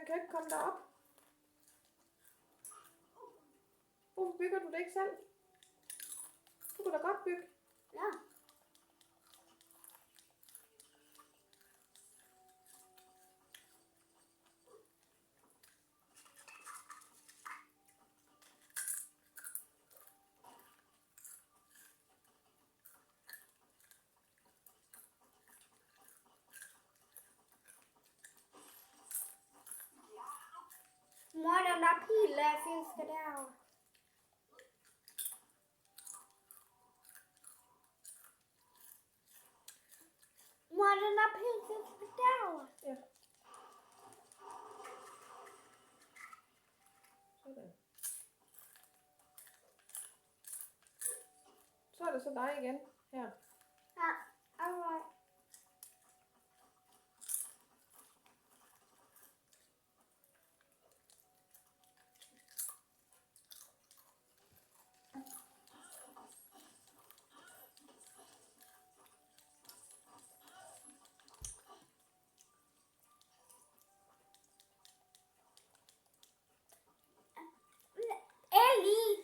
Den kan ikke komme derop. Hvorfor bygger du det ikke selv? Du kan da godt bygge. Ja. Mor, den der pil, der fisker derovre. Mor, den der pil fisker derovre. Ja. Sådan. Så er det så dig igen her. Ja, alright. Ellie!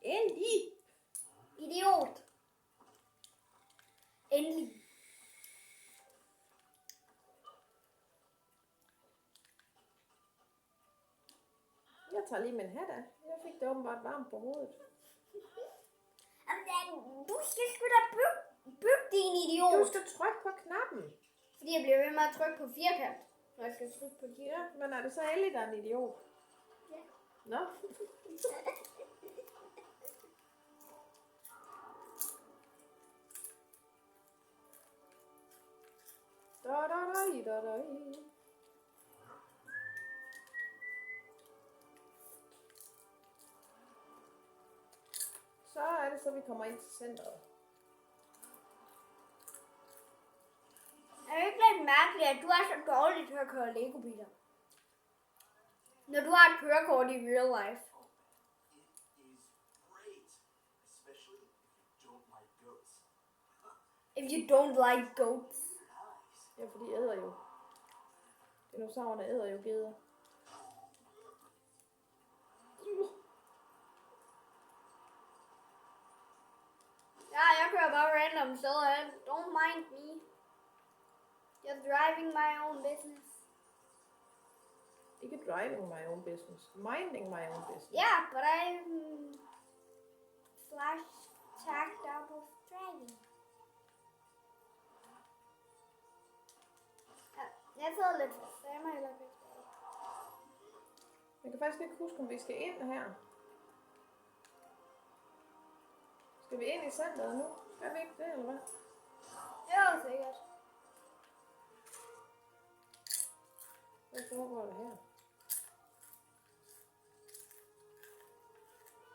Endelig! Idiot! Endelig. Jeg tager lige min hat af. Jeg fik det åbenbart varmt på hovedet. Jamen, du skal sgu da bygge din idiot. Du skal trykke på knappen. Fordi jeg bliver ved med at trykke på firkant, når jeg skal trykke på de. Ja, men er det så Ellie, der er en idiot? Ja. Nå? Da. Så er det så, vi kommer ind til centret. Er det ikke lidt mærkeligt, at du er så dårlig til at køre Lego-biler? Når du har et kørekort i real life. If you don't like goats. Ja, for de æder jo. Dinosaurerne æder jo geder. Ja, jeg kører bare random steder. Don't mind me. Just driving my own business. Ikke driving my own business. Minding my own business. Yeah, but I'm slash tag double driving. Ja, jeg sidder lidt fast, så jeg må hellere købe det. Jeg kan faktisk ikke huske, om vi skal ind her. Skal vi ind i centret nu? Skal vi ikke det, eller hvad? Jo, sikkert. Hvad foregår der her?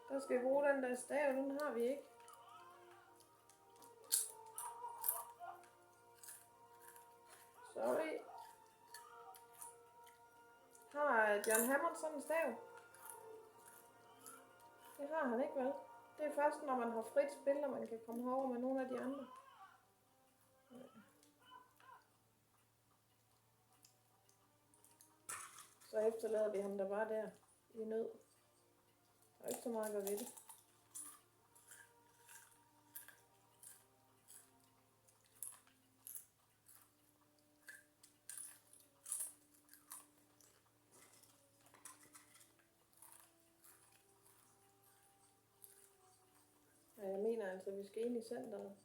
Der skal vi bruge den der stav, den har vi ikke. Sorry. Har John Hammond sådan en stav? Det har han ikke, vel? Det er først, når man har frit spil, og man kan komme herover med nogle af de andre. Så efterlader vi ham der bare der i nød. Der er ikke så meget at gøre ved det. Ja, jeg mener altså, at vi skal ind i centret.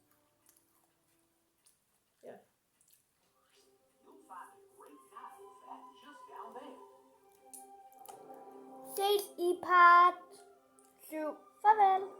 Ja. Ses i part 7. Farvel.